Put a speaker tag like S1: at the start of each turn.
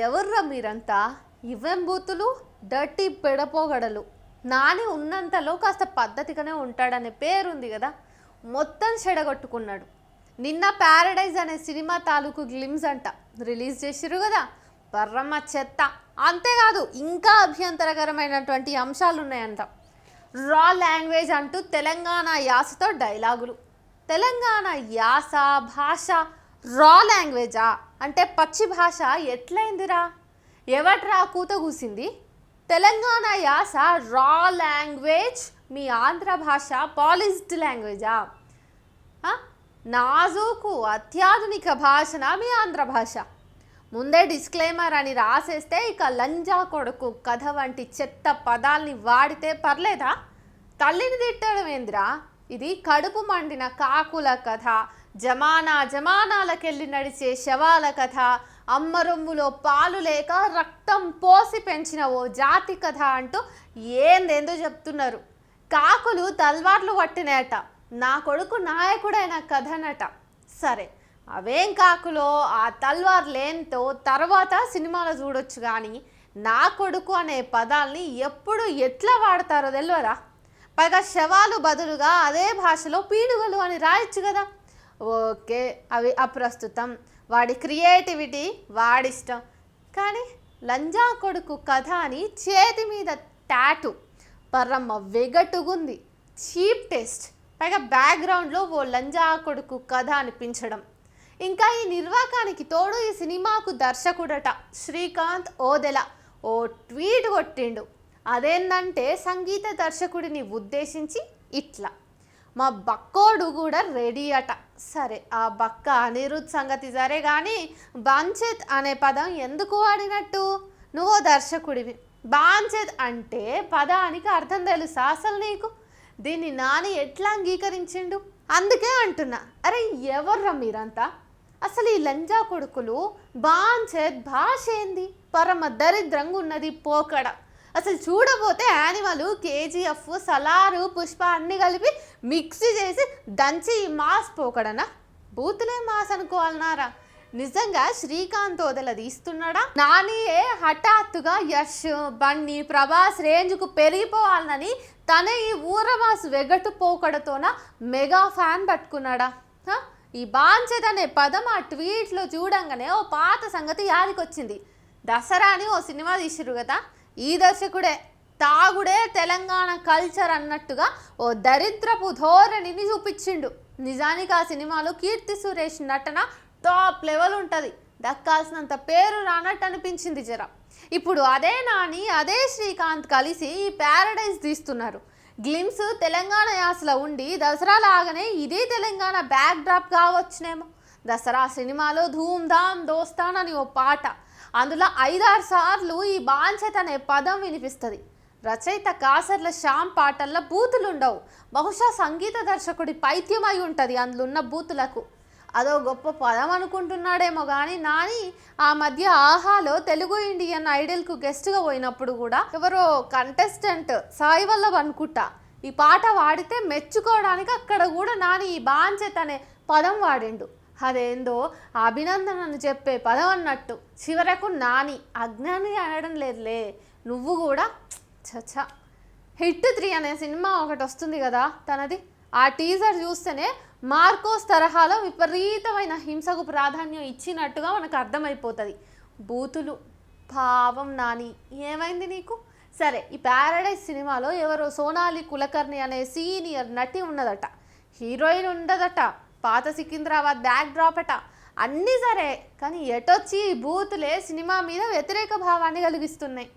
S1: ఎవర్రా మీరంతా? ఇవేం బూతులు, డర్టీ పెడపోగడలు. నాని ఉన్నంతలో కాస్త పద్ధతిగానే ఉంటాడనే పేరుంది కదా, మొత్తం చెడగొట్టుకున్నాడు. నిన్న ప్యారడైజ్ అనే సినిమా తాలూకు గ్లిమ్స్ అంట రిలీజ్ చేసిరు కదా, పర్రమ్మ చెత్త. అంతేకాదు ఇంకా అభ్యంతరకరమైనటువంటి అంశాలు ఉన్నాయంట. రా లాంగ్వేజ్ అంటూ తెలంగాణ యాసతో డైలాగులు. తెలంగాణ యాస భాష రా లాంగ్వేజా అంటే పచ్చి భాష ఎట్లయిందిరా? ఎవట్రా కూత కూసింది? తెలంగాణ యాస రా లాంగ్వేజ్, మీ ఆంధ్ర భాష పాలిష్డ్ లాంగ్వేజా? నాజూకు అత్యాధునిక భాషన మీ ఆంధ్ర భాష? ముందే డిస్క్లైమర్ అని రాసేస్తే ఇక లంజా కొడుకు కథ వంటి చెత్త పదాల్ని వాడితే పర్లేదా? తల్లిని తిట్టడం ఏందిరా? ఇది కడుపు మండిన కాకుల కథ, జమానాలకెళ్ళి నడిచే శవాల కథ, అమ్మరొమ్ములో పాలు లేక రక్తం పోసి పెంచిన ఓ జాతి కథ అంటూ ఏందేందో చెప్తున్నారు. కాకులు తల్వార్లు పట్టినాయట, నా కొడుకు నాయకుడైన కథనట. సరే, అవేం కాకులో ఆ తల్వార్లేంతో తర్వాత సినిమాలో చూడొచ్చు, కానీ నా కొడుకు అనే పదాల్ని ఎప్పుడు ఎట్లా వాడతారో తెలియదా? పైగా శవాలు బదులుగా అదే భాషలో పీడుగలు అని రాయొచ్చు కదా. ఓకే, అవి అప్రస్తుతం, వాడి క్రియేటివిటీ వాడిష్టం. కానీ లంజా కొడుకు కథ అని చేతి మీద టాటూ, పర్రమ్మ వెగటుగుంది, చీప్ టేస్ట్. పైగా బ్యాక్గ్రౌండ్లో ఓ లంజా కొడుకు కథ అనిపించడం. ఇంకా ఈ నిర్వాకానికి తోడు ఈ సినిమాకు దర్శకుడట శ్రీకాంత్ ఓదెల ఓ ట్వీట్ కొట్టిండు. అదేంటంటే సంగీత దర్శకుడిని ఉద్దేశించి ఇట్లా, మా బక్కోడు కూడా రెడీ అట. సరే, ఆ బక్క అనిరుద్ సంగతి సరే, కానీ బాంచేత్ అనే పదం ఎందుకు వాడినట్టు? నువ్వు దర్శకుడివి, బాంచేత్ అంటే పదానికి అర్థం తెలుసా అసలు నీకు? దీన్ని నాని ఎట్లా అంగీకరించిండు? అందుకే అంటున్నా, అరే ఎవర్రా మీరంతా? అసలు ఈ లంజా కొడుకులు బాంచేత్ భాష ఏంది? పరమ దరిద్రంగా ఉన్నది పోకడ. అసలు చూడబోతే యానిమల్, కేజీఎఫ్, సలారు, పుష్ప అన్నీ కలిపి మిక్సీ చేసి దంచి మాస్ పోకడనా? బూతులే మాస్ అనుకోవాలన్నారా? నిజంగా శ్రీకాంత్ ఓదెల తీస్తున్నాడా? నానియే హఠాత్తుగా యష్, బన్నీ, ప్రభాస్ రేంజ్కు పెరిగిపోవాలని తన ఈ ఊరమాస్ వెగటు పోకడతోన మెగా ఫ్యాన్ పట్టుకున్నాడా? ఈ బాంచేత్ అనే పదం ఆ ట్వీట్లో చూడంగానే ఓ పాత సంగతి యాదికొచ్చింది. దసరా అని ఓ సినిమా తీసిరు కదా, ఈ దర్శకుడే తాగుడే తెలంగాణ కల్చర్ అన్నట్టుగా ఓ దరిద్రపు ధోరణిని చూపించిండు. నిజానికి ఆ సినిమాలో కీర్తి సురేష్ నటన టాప్ లెవెల్ ఉంటుంది, దక్కాల్సినంత పేరు రానట్టు అనిపించింది జర. ఇప్పుడు అదే నాని అదే శ్రీకాంత్ కలిసి ఈ ప్యారడైజ్ తీస్తున్నారు. గ్లిమ్స్ తెలంగాణ యాసలో ఉండి దసరా లాగానే ఇదే తెలంగాణ బ్యాక్ డ్రాప్ కావచ్చునేమో. దసరా సినిమాలో ధూమ్ ధామ్ దోస్తాన్ అని ఓ పాట, అందులో 5-6 సార్లు ఈ బాంచేత్ అనే పదం వినిపిస్తుంది. రచయిత కాసర్ల శ్యామ్ పాటల్లో బూతులు ఉండవు, బహుశా సంగీత దర్శకుడి పైత్యమై ఉంటుంది అందులో ఉన్న బూతులకు. అదో గొప్ప పదం అనుకుంటున్నాడేమో కానీ నాని ఆ మధ్య ఆహాలో తెలుగు ఇండియన్ ఐడల్కు గెస్ట్గా పోయినప్పుడు కూడా ఎవరో కంటెస్టెంట్ సాయి వల్లభ్ అనుకుంటా ఈ పాట వాడితే మెచ్చుకోవడానికి అక్కడ కూడా నాని ఈ బాంచేత్ అనే పదం వాడిండు. అదేందో అభినందనను చెప్పే పదం అన్నట్టు. చివరకు నాని అజ్ఞాని అనడం లేదులే, నువ్వు కూడా చచ్చా. హిట్ 3 అనే సినిమా ఒకటి వస్తుంది కదా తనది, ఆ టీజర్ చూస్తేనే మార్కోస్ తరహాలో విపరీతమైన హింసకు ప్రాధాన్యం ఇచ్చినట్టుగా మనకు అర్థమైపోతుంది. బూతులు, పావం నాని, ఏమైంది నీకు? సరే, ఈ ప్యారడైజ్ సినిమాలో ఎవరో సోనాలి కులకర్ణి అనే సీనియర్ నటి ఉన్నదట, హీరోయిన్ ఉండదట, పాత సికింద్రాబాద్ బ్యాక్ డ్రాప్ అట, అన్నీ సరే, కానీ ఎటొచ్చి ఈ బూతులే సినిమా మీద వ్యతిరేక భావాన్ని కలిగిస్తున్నాయి.